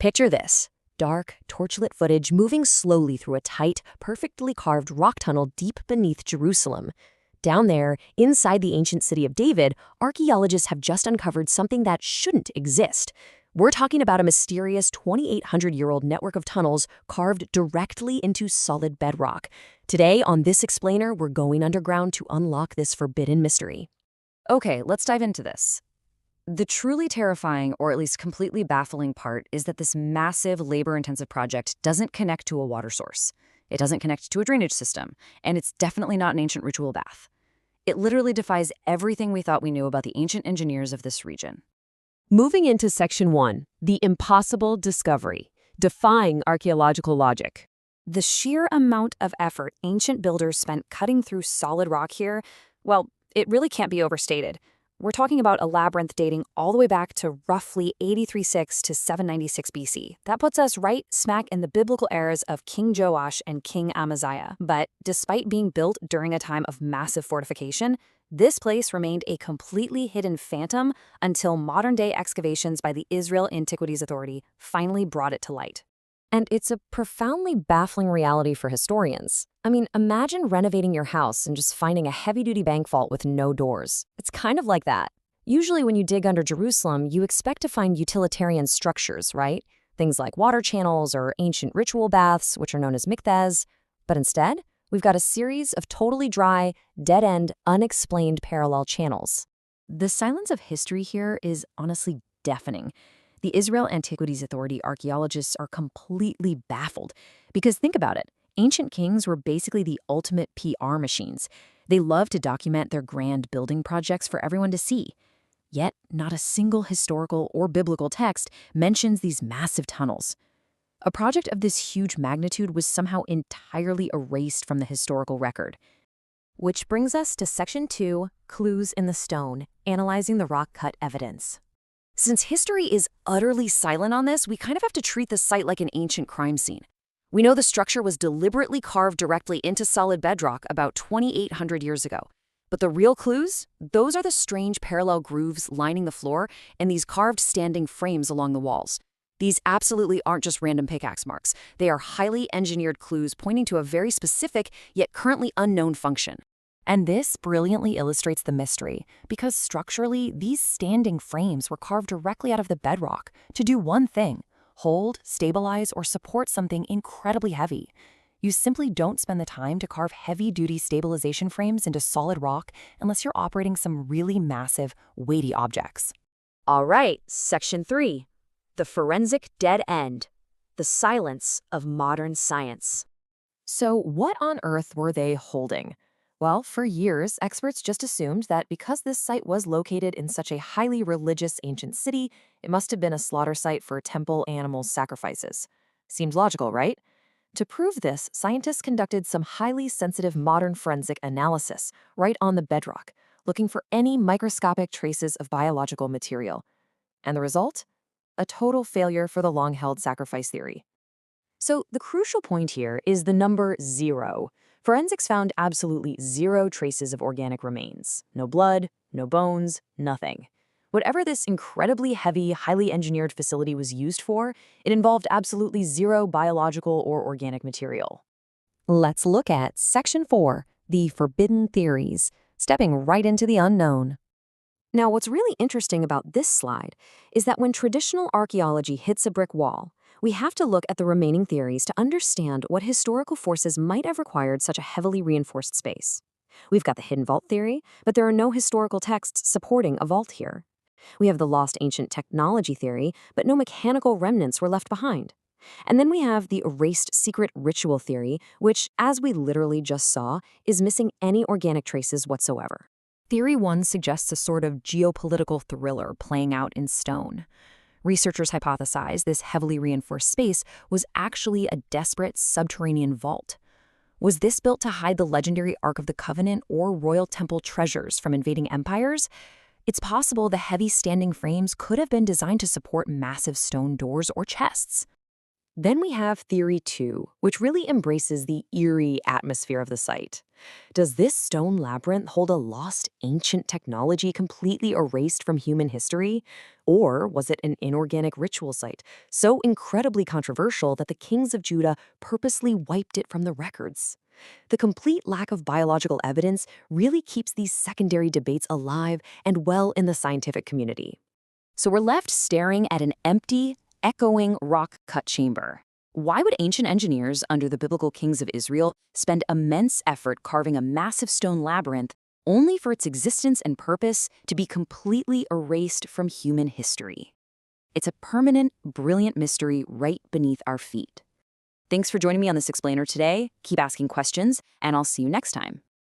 Picture this. Dark, torchlit footage moving slowly through a tight, perfectly carved rock tunnel deep beneath Jerusalem. Down there, inside the ancient city of David, archaeologists have just uncovered something that shouldn't exist. We're talking about a mysterious 2,800-year-old network of tunnels carved directly into solid bedrock. Today, on This Explainer, we're going underground to unlock this forbidden mystery. Okay, let's dive into this. The truly terrifying, or at least completely baffling part, is that this massive, labor-intensive project doesn't connect to a water source. It doesn't connect to a drainage system, and it's definitely not an ancient ritual bath. It literally defies everything we thought we knew about the ancient engineers of this region. Moving into Section 1, the impossible discovery, defying archaeological logic. The sheer amount of effort ancient builders spent cutting through solid rock here, well, it really can't be overstated. We're talking about a labyrinth dating all the way back to roughly 836 to 796 BC. That puts us right smack in the biblical eras of King Joash and King Amaziah. But despite being built during a time of massive fortification, this place remained a completely hidden phantom until modern-day excavations by the Israel Antiquities Authority finally brought it to light. And it's a profoundly baffling reality for historians. I mean, imagine renovating your house and just finding a heavy-duty bank vault with no doors. It's kind of like that. Usually when you dig under Jerusalem, you expect to find utilitarian structures, right? Things like water channels or ancient ritual baths, which are known as mikvahs. But instead, we've got a series of totally dry, dead-end, unexplained parallel channels. The silence of history here is honestly deafening. The Israel Antiquities Authority archaeologists are completely baffled. Because think about it, ancient kings were basically the ultimate PR machines. They loved to document their grand building projects for everyone to see. Yet, not a single historical or biblical text mentions these massive tunnels. A project of this huge magnitude was somehow entirely erased from the historical record. Which brings us to Section 2, Clues in the Stone, analyzing the rock-cut evidence. Since history is utterly silent on this, we kind of have to treat the site like an ancient crime scene. We know the structure was deliberately carved directly into solid bedrock about 2,800 years ago. But the real clues? Those are the strange parallel grooves lining the floor and these carved standing frames along the walls. These absolutely aren't just random pickaxe marks. They are highly engineered clues pointing to a very specific, yet currently unknown function. And this brilliantly illustrates the mystery, because structurally, these standing frames were carved directly out of the bedrock to do one thing: hold, stabilize, or support something incredibly heavy. You simply don't spend the time to carve heavy-duty stabilization frames into solid rock unless you're operating some really massive, weighty objects. All right, Section 3. The forensic dead end. The silence of modern science. So what on earth were they holding? Well, for years, experts just assumed that because this site was located in such a highly religious ancient city, it must have been a slaughter site for temple animal sacrifices. Seems logical, right? To prove this, scientists conducted some highly sensitive modern forensic analysis right on the bedrock, looking for any microscopic traces of biological material. And the result? A total failure for the long-held sacrifice theory. So the crucial point here is the number 0. Forensics found absolutely 0 traces of organic remains. No blood, no bones, nothing. Whatever this incredibly heavy, highly engineered facility was used for, it involved absolutely 0 biological or organic material. Let's look at Section 4, the forbidden theories, stepping right into the unknown. Now, what's really interesting about this slide is that when traditional archaeology hits a brick wall, we have to look at the remaining theories to understand what historical forces might have required such a heavily reinforced space. We've got the hidden vault theory, but there are no historical texts supporting a vault here. We have the lost ancient technology theory, but no mechanical remnants were left behind. And then we have the erased secret ritual theory, which, as we literally just saw, is missing any organic traces whatsoever. Theory 1 suggests a sort of geopolitical thriller playing out in stone. Researchers hypothesize this heavily reinforced space was actually a desperate subterranean vault. Was this built to hide the legendary Ark of the Covenant or royal temple treasures from invading empires? It's possible the heavy standing frames could have been designed to support massive stone doors or chests. Then we have Theory 2, which really embraces the eerie atmosphere of the site. Does this stone labyrinth hold a lost ancient technology completely erased from human history? Or was it an inorganic ritual site, so incredibly controversial that the kings of Judah purposely wiped it from the records? The complete lack of biological evidence really keeps these secondary debates alive and well in the scientific community. So we're left staring at an empty, echoing rock-cut chamber. Why would ancient engineers under the biblical kings of Israel spend immense effort carving a massive stone labyrinth only for its existence and purpose to be completely erased from human history? It's a permanent, brilliant mystery right beneath our feet. Thanks for joining me on this explainer today. Keep asking questions, and I'll see you next time.